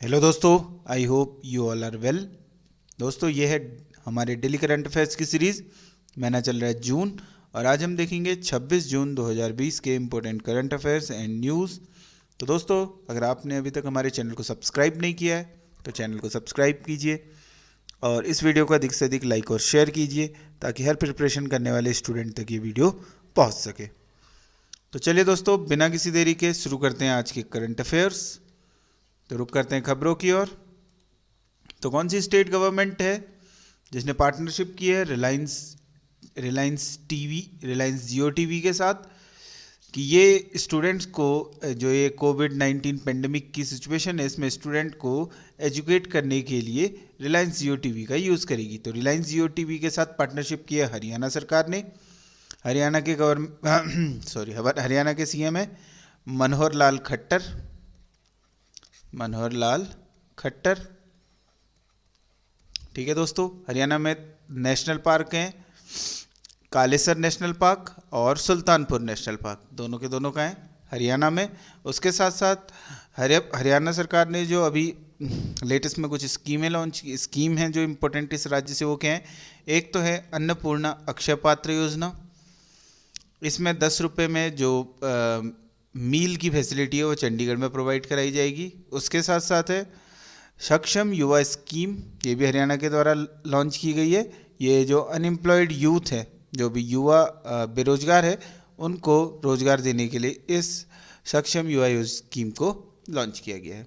Hello दोस्तों, I hope you all are well. दोस्तों, ये है हमारे डेली करंट अफेयर्स की सीरीज़। महीना चल रहा है जून और आज हम देखेंगे 26 जून 2020 के important current affairs and news. तो दोस्तों, अगर आपने अभी तक हमारे चैनल को सब्सक्राइब नहीं किया है तो चैनल को सब्सक्राइब कीजिए और इस वीडियो को अधिक से अधिक लाइक और शेयर कीजिए ताकि हर प्रिपरेशन करने वाले स्टूडेंट तक ये वीडियो पहुंच सके। तो चलिए दोस्तों, बिना किसी देरी के शुरू करते हैं आज के करंट अफेयर्स। तो रुक करते हैं खबरों की ओर। तो कौन सी स्टेट गवर्नमेंट है जिसने पार्टनरशिप की है रिलायंस जियो टीवी के साथ कि ये स्टूडेंट्स को, जो ये कोविड-19 पेंडेमिक की सिचुएशन है, इसमें स्टूडेंट को एजुकेट करने के लिए रिलायंस जियो टीवी का यूज़ करेगी। तो रिलायंस जियो टीवी के साथ पार्टनरशिप की है हरियाणा सरकार ने। हरियाणा के हरियाणा के सीएम है मनोहर लाल खट्टर। ठीक है दोस्तों, हरियाणा में नेशनल पार्क हैं कालेसर नेशनल पार्क और सुल्तानपुर नेशनल पार्क, दोनों के दोनों का है हरियाणा में। उसके साथ साथ हरियाणा सरकार ने जो अभी लेटेस्ट में कुछ स्कीम हैं जो इम्पोर्टेंट इस राज्य से, वो क्या हैं। एक तो है अन्नपूर्णा अक्षय पात्र योजना। इसमें 10 रुपये में जो मील की फैसिलिटी है वो चंडीगढ़ में प्रोवाइड कराई जाएगी। उसके साथ साथ है सक्षम युवा स्कीम, ये भी हरियाणा के द्वारा लॉन्च की गई है। ये जो अनएम्प्लॉयड यूथ है, जो भी युवा बेरोजगार है, उनको रोजगार देने के लिए इस सक्षम युवा स्कीम को लॉन्च किया गया है।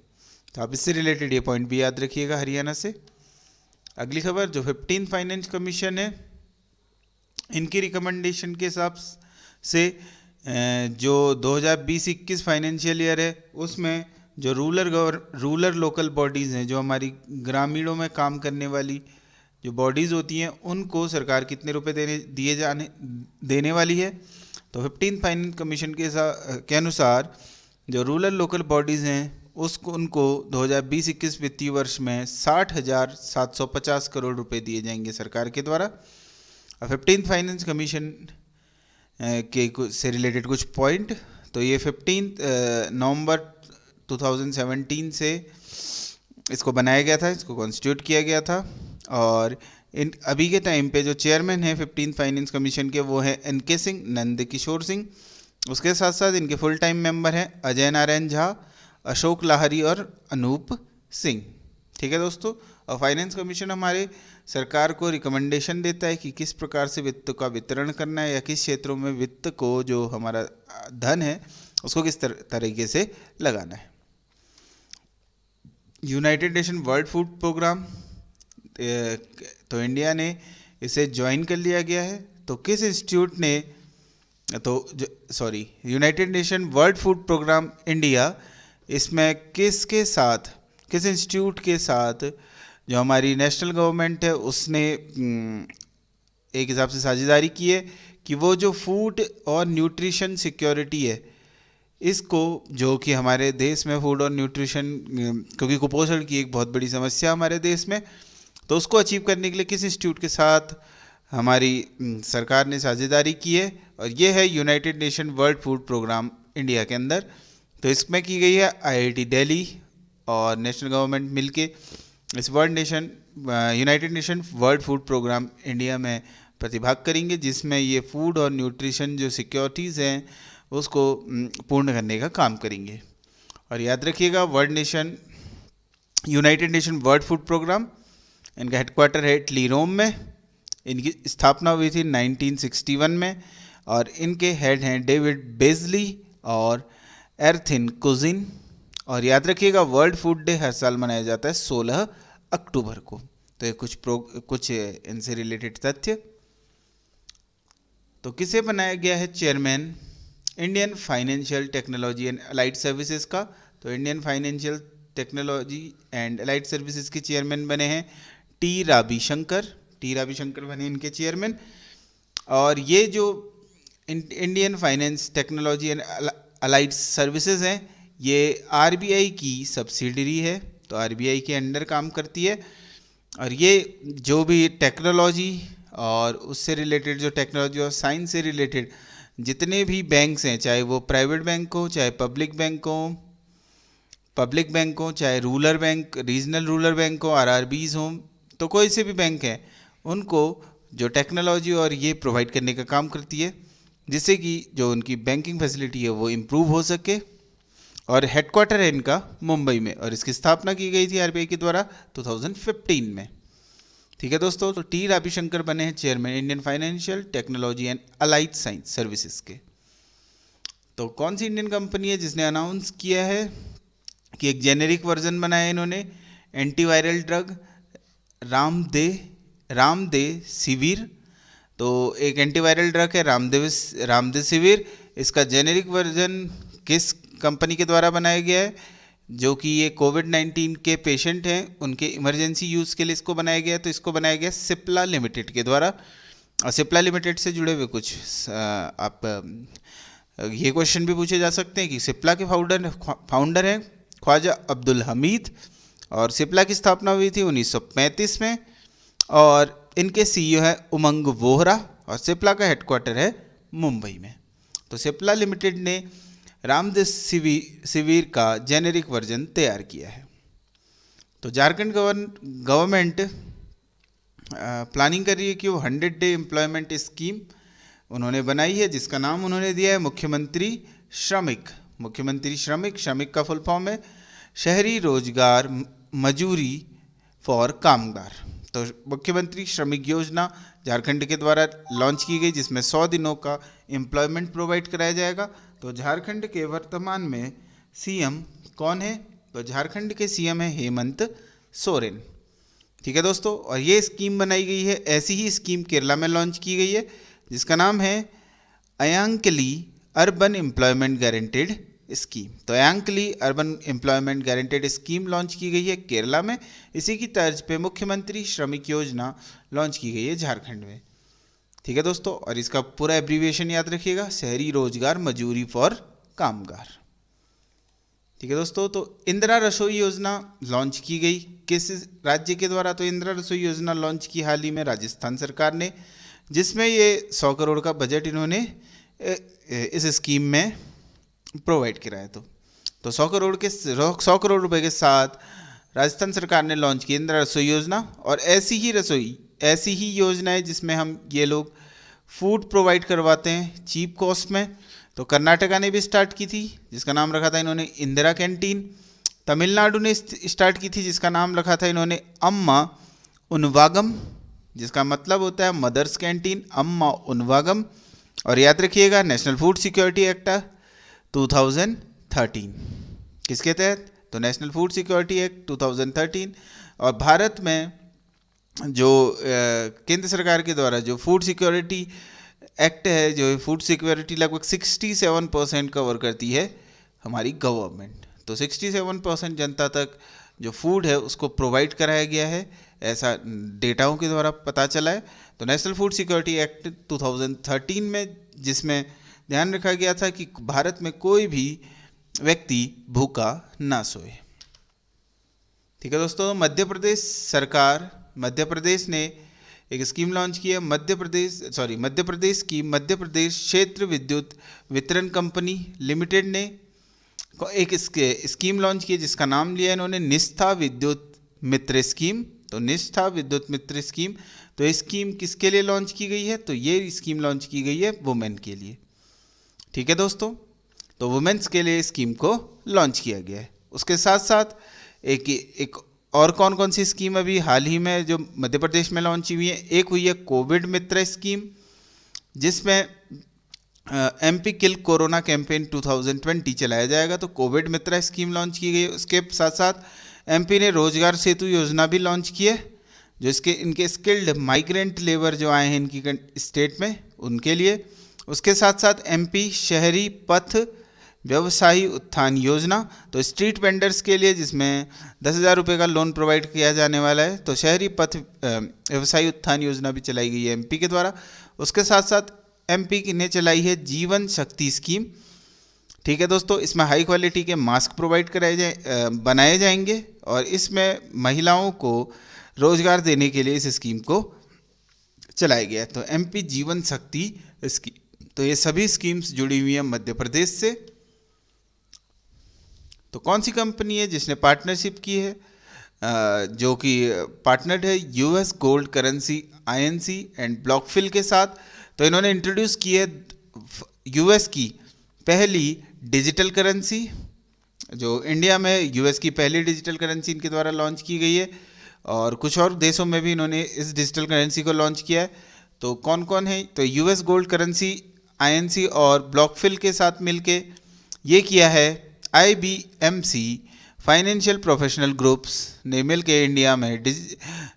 तो आप इससे रिलेटेड ये पॉइंट भी याद रखिएगा हरियाणा से। अगली खबर, जो 15 फाइनेंस कमीशन है, इनकी रिकमेंडेशन के हिसाब से जो 2020-21 फाइनेंशियल ईयर है, उसमें जो रूरल लोकल बॉडीज़ हैं, जो हमारी ग्रामीणों में काम करने वाली जो बॉडीज़ होती हैं, उनको सरकार कितने रुपए देने वाली है। तो 15 फाइनेंस कमीशन के अनुसार जो रूरल लोकल बॉडीज़ हैं उनको 2020-21 वित्तीय वर्ष में 60,750 करोड़ रुपए दिए जाएंगे सरकार के द्वारा। 15 फाइनेंस कमीशन से रिलेटेड कुछ पॉइंट। तो ये 15 नवंबर 2017 से इसको बनाया गया था, इसको कॉन्स्टिट्यूट किया गया था। और इन अभी के टाइम पे जो चेयरमैन है 15 फाइनेंस कमीशन के, वो है NK सिंह, नंद किशोर सिंह। उसके साथ साथ इनके फुल टाइम मेंबर हैं अजय नारायण झा, अशोक लाहरी और अनूप सिंह। ठीक है दोस्तों, और फाइनेंस कमीशन हमारे सरकार को रिकमेंडेशन देता है कि किस प्रकार से वित्त का वितरण करना है या किस क्षेत्रों में वित्त को, जो हमारा धन है, उसको किस तरीके से लगाना है। United Nation World Food Programme, तो इंडिया ने इसे ज्वाइन कर लिया गया है। तो किस इंस्टीट्यूट ने, United Nation World Food Programme India, इसमें किस इंस्टीट्यूट के साथ जो हमारी नेशनल गवर्नमेंट है उसने एक हिसाब से साझेदारी की है कि वो जो फूड और न्यूट्रिशन सिक्योरिटी है, इसको, जो कि हमारे देश में फूड और न्यूट्रिशन, क्योंकि कुपोषण की एक बहुत बड़ी समस्या हमारे देश में, तो उसको अचीव करने के लिए किस इंस्टीट्यूट के साथ हमारी सरकार ने साझेदारी की है, और ये है United Nation World Food Programme India के अंदर। तो इसमें की गई है IIT दिल्ली और नेशनल गवर्नमेंट मिलके इस United Nation World Food Programme India में प्रतिभाग करेंगे, जिसमें ये फूड और न्यूट्रिशन जो सिक्योरिटीज़ हैं उसको पूर्ण करने का काम करेंगे। और याद रखिएगा, United Nation World Food Programme, इनका हेडक्वार्टर है इटली रोम में। इनकी स्थापना हुई थी 1961 में और इनके हेड हैं डेविड बेजली और एरथिन कुजिन। और याद रखिएगा, वर्ल्ड फूड डे हर साल मनाया जाता है 16 अक्टूबर को। तो ये कुछ इनसे रिलेटेड तथ्य। तो किसे बनाया गया है chairman Indian financial technology and allied services का। तो Indian financial technology and allied services के चेयरमैन बने हैं टी रविशंकर बने इनके चेयरमैन। और ये जो Indian finance technology and allied services हैं, ये RBI की सब्सिडरी है, तो RBI के अंडर काम करती है। और ये जो भी टेक्नोलॉजी और उससे रिलेटेड, जो टेक्नोलॉजी और साइंस से रिलेटेड जितने भी बैंक्स हैं, चाहे वो प्राइवेट बैंक हो चाहे पब्लिक बैंक हो, पब्लिक बैंक हो, चाहे rural bank, regional rural bank हो, आरआरबीज हों, तो कोई से भी बैंक है, उनको जो टेक्नोलॉजी और ये प्रोवाइड करने का काम करती है, जिससे कि जो उनकी बैंकिंग फैसिलिटी है वो इम्प्रूव हो सके। और हेडक्वार्टर है इनका मुंबई में, और इसकी स्थापना की गई थी आरबीआई के द्वारा 2015 में। ठीक है दोस्तों, तो टी रविशंकर बने हैं chairman Indian financial technology and allied science services के। तो कौन सी इंडियन कंपनी है जिसने अनाउंस किया है कि एक जेनेरिक वर्जन बनाया इन्होंने एंटीवायरल ड्रग रामदेसिविर। तो एक एंटीवायरल ड्रग है रामदेसिविर, इसका जेनेरिक वर्जन किस कंपनी के द्वारा बनाया गया है? जो कि ये कोविड-19 के पेशेंट हैं, उनके इमरजेंसी यूज़ के लिए इसको बनाया गया है। तो इसको बनाया गया सिप्ला लिमिटेड के द्वारा। और सिप्ला लिमिटेड से जुड़े हुए कुछ आप ये क्वेश्चन भी पूछे जा सकते हैं कि सिप्ला के फाउंडर हैं ख्वाजा अब्दुल हमीद, और सिप्ला की स्थापना हुई थी 1935 में, और इनके सीईओ है उमंग वोहरा, और सिप्ला का हेडक्वार्टर है मुंबई में। तो सिप्ला लिमिटेड ने रामदेसिविर का जेनेरिक वर्जन तैयार किया है। तो झारखंड गवर्नमेंट प्लानिंग कर रही है कि वो 100 डे एम्प्लॉयमेंट स्कीम उन्होंने बनाई है, जिसका नाम उन्होंने दिया है मुख्यमंत्री श्रमिक। श्रमिक का फुल फॉर्म है शहरी रोजगार मजूरी फॉर कामगार। तो मुख्यमंत्री श्रमिक योजना झारखंड के द्वारा लॉन्च की गई, जिसमें 100 दिनों का एम्प्लॉयमेंट प्रोवाइड कराया जाएगा। तो झारखंड के वर्तमान में सीएम कौन है? तो झारखंड के सीएम है हेमंत सोरेन। ठीक है दोस्तों, और ये स्कीम बनाई गई है। ऐसी ही स्कीम केरला में लॉन्च की गई है, जिसका नाम है Ayyankali urban employment guaranteed scheme. तो Ayyankali urban employment guaranteed scheme launch की गई है केरला में। इसी की तर्ज पे मुख्यमंत्री श्रमिक योजना लॉन्च की गई है झारखंड में। ठीक है दोस्तों, और इसका पूरा एब्रीविएशन याद रखिएगा, शहरी रोजगार मजूरी फॉर कामगार। ठीक है दोस्तों, तो इंदिरा रसोई योजना लॉन्च की गई किस राज्य के द्वारा? तो इंदिरा रसोई योजना लॉन्च की हाल ही में राजस्थान सरकार ने, जिसमें ये 100 करोड़ का बजट इन्होंने इस स्कीम में प्रोवाइड कराया। तो 100 करोड़ रुपए के साथ राजस्थान सरकार ने लॉन्च की इंदिरा रसोई योजना। और ऐसी ही योजना है जिसमें हम ये लोग फूड प्रोवाइड करवाते हैं चीप कॉस्ट में। तो कर्नाटका ने भी स्टार्ट की थी, जिसका नाम रखा था इन्होंने इंदिरा कैंटीन। तमिलनाडु ने स्टार्ट की थी, जिसका नाम रखा था इन्होंने अम्मा उनवागम, जिसका मतलब होता है मदर्स कैंटीन, अम्मा उनवागम। और याद रखिएगा, नेशनल फूड सिक्योरिटी एक्ट 2013 किसके तहत? तो नेशनल फूड सिक्योरिटी एक्ट 2013। और भारत में जो केंद्र सरकार के द्वारा जो फूड सिक्योरिटी एक्ट है, जो फूड सिक्योरिटी लगभग 67% कवर करती है हमारी गवर्नमेंट। तो 67% जनता तक जो फूड है उसको प्रोवाइड कराया गया है, ऐसा डेटाओं के द्वारा पता चला है। तो नेशनल फूड सिक्योरिटी एक्ट 2013 में, जिसमें ध्यान रखा गया था कि भारत में कोई भी व्यक्ति भूखा ना सोए। ठीक है दोस्तों, मध्य प्रदेश ने एक स्कीम लॉन्च की है, मध्य प्रदेश क्षेत्र विद्युत वितरण कंपनी लिमिटेड ने एक स्कीम लॉन्च की है, जिसका नाम लिया इन्होंने निष्ठा विद्युत मित्र स्कीम। तो निष्ठा विद्युत मित्र स्कीम, तो ये स्कीम किसके लिए लॉन्च की गई है? तो ये स्कीम लॉन्च की गई है वुमेन के लिए। ठीक है दोस्तों, तो वुमेन्स के लिए स्कीम को लॉन्च किया गया है। उसके साथ साथ एक और कौन सी स्कीम अभी हाल ही में जो मध्य प्रदेश में लॉन्च हुई है? एक हुई है कोविड मित्र स्कीम, जिसमें एमपी किल कोरोना कैंपेन 2020 चलाया जाएगा। तो कोविड मित्र स्कीम लॉन्च की गई है। उसके साथ साथ एमपी ने रोजगार सेतु योजना भी लॉन्च की है, जो इनके स्किल्ड माइग्रेंट लेबर जो आए हैं इनकी स्टेट में, उनके लिए। उसके साथ साथ एमपी शहरी पथ व्यवसायी उत्थान योजना, तो स्ट्रीट वेंडर्स के लिए, जिसमें 10,000 रुपये का लोन प्रोवाइड किया जाने वाला है। तो शहरी पथ व्यवसायी उत्थान योजना भी चलाई गई है एमपी के द्वारा। उसके साथ साथ एमपी ने चलाई है जीवन शक्ति स्कीम। ठीक है दोस्तों, इसमें हाई क्वालिटी के मास्क प्रोवाइड बनाए जाएंगे, और इसमें महिलाओं को रोजगार देने के लिए इस स्कीम को चलाया गया है। तो एमपी जीवन शक्ति स्कीम, तो ये सभी स्कीम्स जुड़ी हुई हैं मध्य प्रदेश से। तो कौन सी कंपनी है जिसने पार्टनरशिप की है, जो कि पार्टनर्ड है US gold currency INC and Blockfill के साथ। तो इन्होंने इंट्रोड्यूस की है यूएस की पहली डिजिटल करेंसी, जो इंडिया में यूएस की पहली डिजिटल करेंसी इनके द्वारा लॉन्च की गई है, और कुछ और देशों में भी इन्होंने इस डिजिटल करेंसी को लॉन्च किया है। तो कौन कौन है, तो यूएस गोल्ड करेंसी आईएनसी और ब्लॉकफिल के साथ मिलके ये किया है आईबीएमसी फाइनेंशियल प्रोफेशनल ग्रुप्स ने मिलके इंडिया में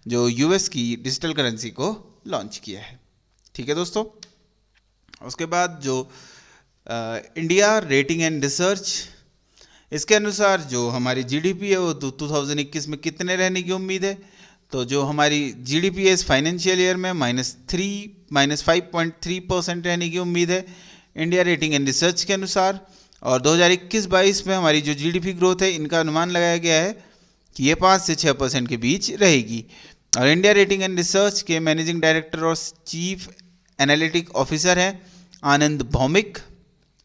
जो यूएस की डिजिटल करेंसी को लॉन्च किया है। ठीक है दोस्तों। उसके बाद जो इंडिया रेटिंग एंड रिसर्च, इसके अनुसार जो हमारी जीडीपी है वो 2021 में कितने रहने की उम्मीद है। तो जो हमारी जीडीपी है इस फाइनेंशियल ईयर में -5.3% रहने की उम्मीद है इंडिया रेटिंग एंड रिसर्च के अनुसार। और 2021-22 में हमारी जो जीडीपी ग्रोथ है इनका अनुमान लगाया गया है कि ये 5 से 6% के बीच रहेगी। और इंडिया रेटिंग एंड रिसर्च के मैनेजिंग डायरेक्टर और चीफ एनालिटिक ऑफिसर हैं आनंद भौमिक।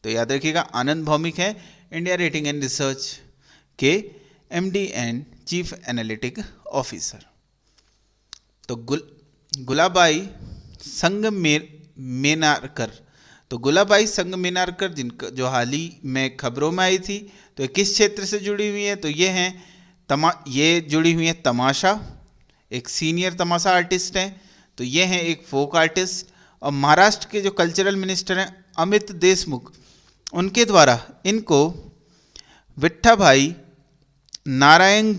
तो याद रखिएगा आनंद भौमिक है इंडिया रेटिंग एंड रिसर्च के MD and chief analytic officer. तो गुलाबाई संगमेनारकर, तो गुलाबाई संगमेनारकर जिनका जो हाल ही में खबरों में आई थी, तो ये किस क्षेत्र से जुड़ी हुई है, तो ये हैं ये जुड़ी हुई हैं तमाशा, एक सीनियर तमाशा आर्टिस्ट हैं। तो ये हैं एक फोक आर्टिस्ट। और महाराष्ट्र के जो कल्चरल मिनिस्टर हैं अमित देशमुख, उनके द्वारा इनको Vitthabhai Narayan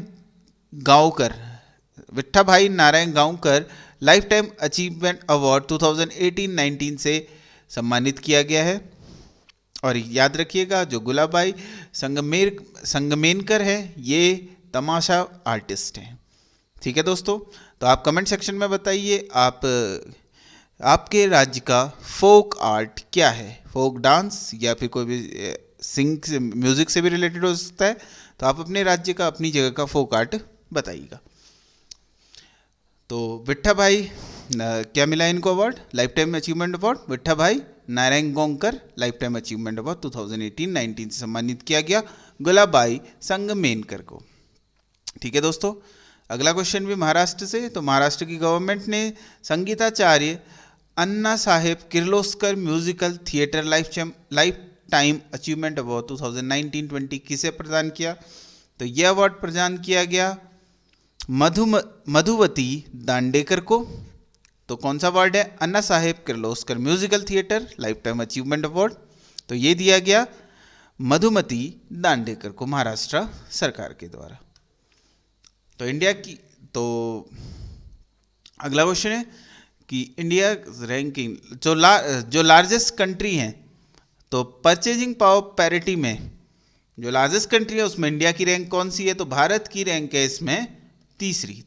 Gaonkar life time achievement award 2018-19 से सम्मानित किया गया है। और याद रखिएगा जो गुलाबाई संगमेनकर है ये तमाशा आर्टिस्ट हैं। ठीक है दोस्तों। तो आप कमेंट सेक्शन में बताइए आपके राज्य का फोक आर्ट क्या है, फोक डांस या फिर कोई भी म्यूजिक से भी रिलेटेड हो सकता है। तो आप अपने राज्य का अपनी जगह का फोक आर्ट बताइएगा। तो विट्ठाभाई क्या मिला इनको award, life time achievement award, Vitthabhai Narayan Gaonkar life time achievement award 2018-19 से सम्मानित किया गया गुलाबाई संगमेनकर को। ठीक है दोस्तों। अगला क्वेश्चन भी महाराष्ट्र से। तो महाराष्ट्र की गवर्नमेंट ने Sangeetacharya Anna Saheb Kirloskar musical theatre life time achievement award 2019-20 किसे प्रदान किया। तो यह अवार्ड प्रदान किया गया मधुवती दांडेकर को। तो कौन सा अवार्ड है, Anna Saheb Kirloskar musical theatre life time achievement award. तो ये दिया गया मधुमती दांडेकर को महाराष्ट्र सरकार के द्वारा। तो इंडिया की, तो अगला क्वेश्चन है कि इंडिया रैंकिंग जो लार्जेस्ट कंट्री हैं, तो परचेजिंग पावर पैरिटी में जो लार्जेस्ट कंट्री है उसमें इंडिया की रैंक कौन सी है। तो भारत की रैंक है इसमें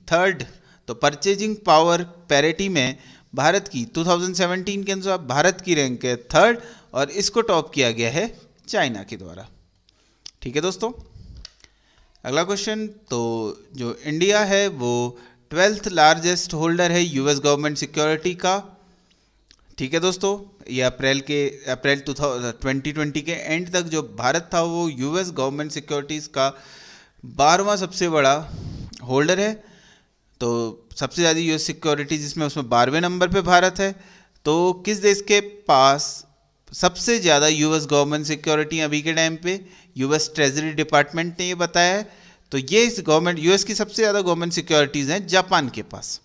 थर्ड। तो परचेजिंग पावर पैरिटी में भारत की 2017 के अनुसार भारत की रैंक है थर्ड, और इसको टॉप किया गया है चाइना के द्वारा। ठीक है दोस्तों। अगला क्वेश्चन, तो जो इंडिया है वो 12th लार्जेस्ट होल्डर है यूएस गवर्नमेंट सिक्योरिटी का। ठीक है दोस्तों। ये अप्रैल 2020 के एंड तक जो भारत था वो यूएस गवर्नमेंट सिक्योरिटीज़ का 12वां सबसे बड़ा होल्डर है। तो सबसे ज़्यादा यूएस सिक्योरिटी जिसमें उसमें 12वें नंबर पे भारत है। तो किस देश के पास सबसे ज़्यादा यूएस गवर्नमेंट सिक्योरिटी अभी के टाइम पे, यूएस ट्रेजरी डिपार्टमेंट ने ये बताया है। तो ये यूएस की सबसे ज़्यादा गवर्नमेंट सिक्योरिटीज़ हैं जापान के पास।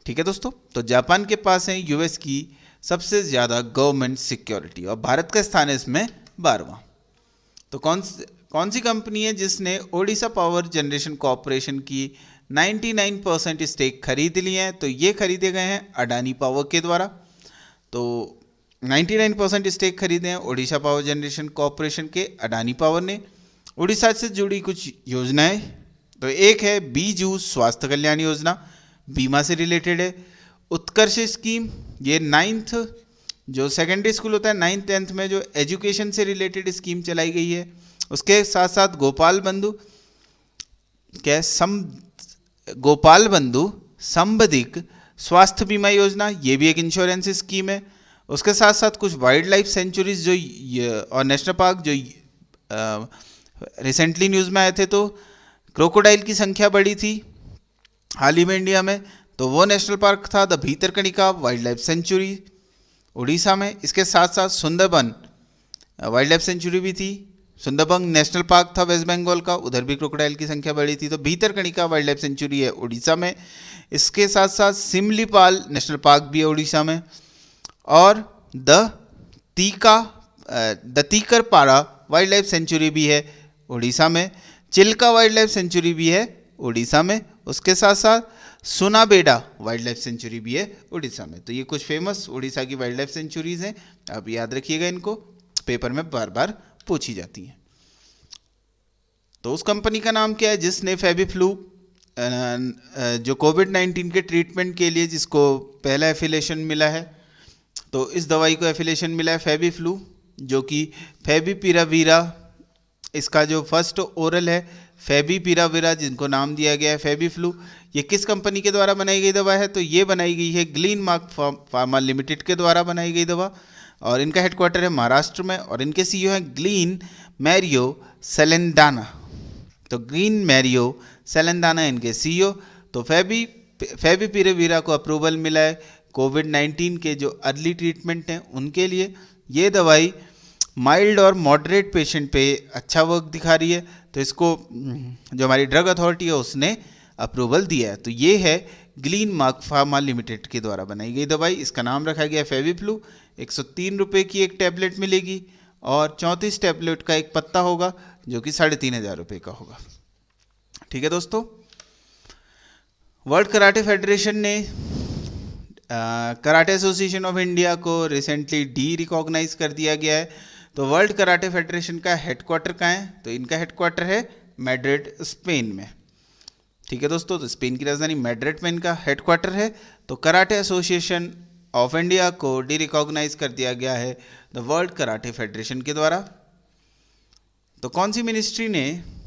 ठीक है दोस्तों। तो जापान के पास है यूएस की सबसे ज़्यादा गवर्नमेंट सिक्योरिटी, और भारत का स्थान है इसमें 12वां। तो कौन सी कंपनी है जिसने ओडिशा पावर जनरेशन कॉरपोरेशन की 99% स्टेक खरीद लिए हैं। तो ये खरीदे गए हैं अडानी पावर के द्वारा। तो 99% स्टेक खरीदे हैं ओडिशा पावर जनरेशन कॉरपोरेशन के अडानी पावर ने। उड़ीसा से जुड़ी कुछ योजनाएं, तो एक है बीजू स्वास्थ्य कल्याण योजना, बीमा से रिलेटेड है। उत्कर्ष स्कीम, ये 9th जो सेकेंडरी स्कूल होता है 9th 10th में जो एजुकेशन से रिलेटेड स्कीम चलाई गई है। उसके साथ साथ गोपाल बंधु संबंधिक स्वास्थ्य बीमा योजना, ये भी एक इंश्योरेंस स्कीम है। उसके साथ साथ कुछ वाइल्ड लाइफ सेंचुरीज जो और नेशनल पार्क जो रिसेंटली न्यूज़ में आए थे तो क्रोकोडाइल की संख्या बढ़ी थी हाल ही में इंडिया में, तो वो नेशनल पार्क था the Bhitarkanika wild life sanctuary Orissa में। इसके साथ साथ सुंदरबन वाइल्ड लाइफ सेंचुरी भी थी। सुंदरबन नेशनल पार्क था वेस्ट बंगाल का, उधर भी क्रोकोडाइल की संख्या बढ़ी थी। तो भीतरकनिका वाइल्ड लाइफ सेंचुरी है उड़ीसा में। इसके साथ साथ सिमलीपाल नेशनल पार्क भी है उड़ीसा में, और द तीकरपाड़ा वाइल्ड लाइफ सेंचुरी भी है उड़ीसा में। चिल्का वाइल्ड लाइफ सेंचुरी भी है उड़ीसा में। उसके साथ साथ सुनाबेड़ा वाइल्ड लाइफ सेंचुरी भी है उड़ीसा में। तो ये कुछ फेमस उड़ीसा की वाइल्ड लाइफ सेंचुरीज हैं, आप याद रखिएगा, इनको पेपर में बार बार पूछी जाती हैं। तो उस कंपनी का नाम क्या है जिसने फेबिफ्लू जो कोविड-19 के ट्रीटमेंट के लिए जिसको पहला एफिलिएशन मिला है, तो इस दवाई को एफिलिएशन मिला है फेबिफ्लू, जो कि फेविपिराविरा, इसका जो फर्स्ट ओरल है फेविपिराविरा, जिनको नाम दिया गया है फेबिफ्लू। ये किस कंपनी के द्वारा बनाई गई दवा है? तो ये बनाई गई है ग्लेनमार्क फार्मा लिमिटेड के द्वारा बनाई गई दवा, और इनका हेडक्वार्टर है महाराष्ट्र में, और इनके सीईओ हैं ग्लीन मैरियो सेलेंडाना। तो ग्लीन मैरियो सेलेंडाना इनके सीईओ। तो फेविपिराविरा को अप्रूवल मिला है कोविड-19 के जो अर्ली ट्रीटमेंट हैं उनके लिए। ये दवाई माइल्ड और मॉडरेट पेशेंट पे अच्छा वर्क दिखा रही है, तो इसको जो हमारी ड्रग अथॉरिटी है उसने अप्रूवल दिया है। तो ये है ग्लेनमार्क फार्मा लिमिटेड के द्वारा बनाई गई दवाई। इसका नाम रखा गया फेविफ्लू। 103 रुपये की एक टैबलेट मिलेगी, और 34 टैबलेट का एक पत्ता होगा, जो कि 3500 रुपये का होगा। ठीक है दोस्तों, वर्ल्ड कराटे फेडरेशन ने कराटे एसोसिएशन ऑफ इंडिया को रिसेंटली रिकॉग्नाइज कर दिया गया है। तो वर्ल्ड कराटे फेडरेशन का हेडक्वार्टर कहाँ है? तो इनका हेडक्वार्टर है मैड्रिड, स्पेन में। ठीक है दोस्तों, तो स्पेन की राजधानी मैड्रिड में इनका हेडक्वार्टर है। तो कराटे एसोसिएशन ऑफ इंडिया को रिकॉग्नाइज कर दिया गया है द वर्ल्ड कराटे फेडरेशन के द्वारा। तो कौन सी मिनिस्ट्री ने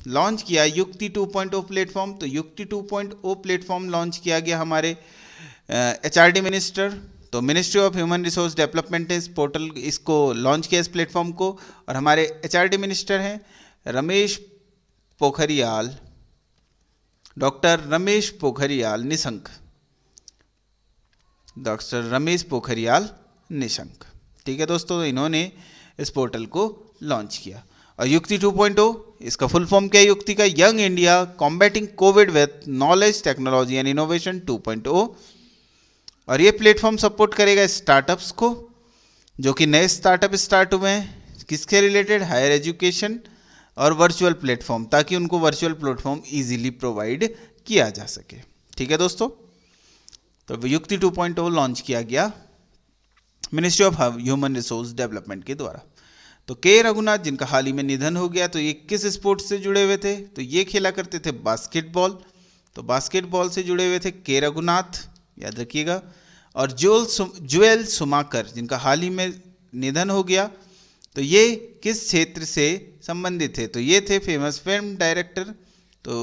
लॉन्च किया युक्ति 2.0 प्लेटफॉर्म? तो युक्ति 2.0 प्लेटफॉर्म लॉन्च किया गया हमारे HRD मिनिस्टर। तो ministry of human resource development ने इस पोर्टल इसको लॉन्च किया, इस प्लेटफॉर्म को, और हमारे HRD मिनिस्टर हैं रमेश पोखरियाल, डॉक्टर रमेश पोखरियाल निशंक, डॉक्टर रमेश पोखरियाल निशंक। ठीक है दोस्तों, तो इन्होंने इस पोर्टल को लॉन्च किया। और युक्ति 2.0 इसका फुल फॉर्म क्या है युक्ति का? Young India combating Covid with knowledge technology and innovation 2.0। और ये प्लेटफॉर्म सपोर्ट करेगा स्टार्टअप्स को, जो कि नए स्टार्टअप स्टार्ट हुए हैं, किसके रिलेटेड? हायर एजुकेशन और वर्चुअल प्लेटफॉर्म, ताकि उनको वर्चुअल प्लेटफॉर्म इजीली प्रोवाइड किया जा सके। ठीक है दोस्तों, तो युक्ति 2.0 लॉन्च किया गया ministry of human resource development के द्वारा। तो के रघुनाथ, जिनका हाल ही में निधन हो गया, तो ये किस स्पोर्ट्स से जुड़े हुए थे? तो ये खेला करते थे बास्केटबॉल। तो बास्केटबॉल से जुड़े हुए थे के रघुनाथ, याद रखिएगा। और जोएल शुमाकर, जिनका हाल ही में निधन हो गया, तो ये किस क्षेत्र से संबंधित थे? तो ये थे फेमस फिल्म डायरेक्टर। तो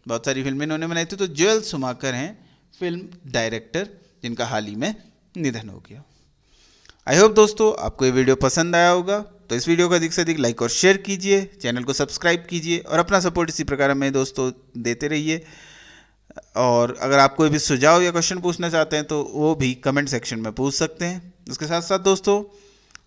बहुत सारी फिल्में इन्होंने बनाई थी। तो जोएल शुमाकर हैं फिल्म डायरेक्टर, जिनका हाल ही में निधन हो गया। आई होप दोस्तों आपको ये वीडियो पसंद आया होगा। तो इस वीडियो को अधिक से अधिक लाइक और शेयर कीजिए, चैनल को सब्सक्राइब कीजिए, और अपना सपोर्ट इसी प्रकार हमें दोस्तों देते रहिए। और अगर आप कोई भी सुझाव या क्वेश्चन पूछना चाहते हैं तो वो भी कमेंट सेक्शन में पूछ सकते हैं। उसके साथ साथ दोस्तों,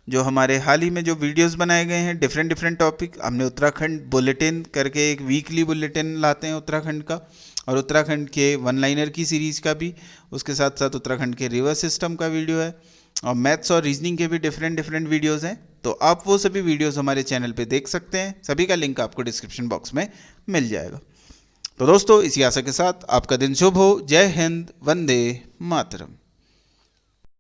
जो हमारे हाल ही में जो वीडियोस बनाए गए हैं डिफरेंट टॉपिक, हमने उत्तराखंड बुलेटिन करके एक वीकली बुलेटिन लाते हैं उत्तराखंड का, और उत्तराखंड के वन लाइनर की सीरीज़ का भी, उसके साथ साथ उत्तराखंड के रिवर सिस्टम का वीडियो है, और मैथ्स और रीजनिंग के भी डिफरेंट वीडियोज़ हैं। तो आप वो सभी वीडियोज़ हमारे चैनल पे देख सकते हैं, सभी का लिंक आपको डिस्क्रिप्शन बॉक्स में मिल जाएगा। तो दोस्तों, इसी आशा के साथ आपका दिन शुभ हो। जय हिंद, वंदे मातरम।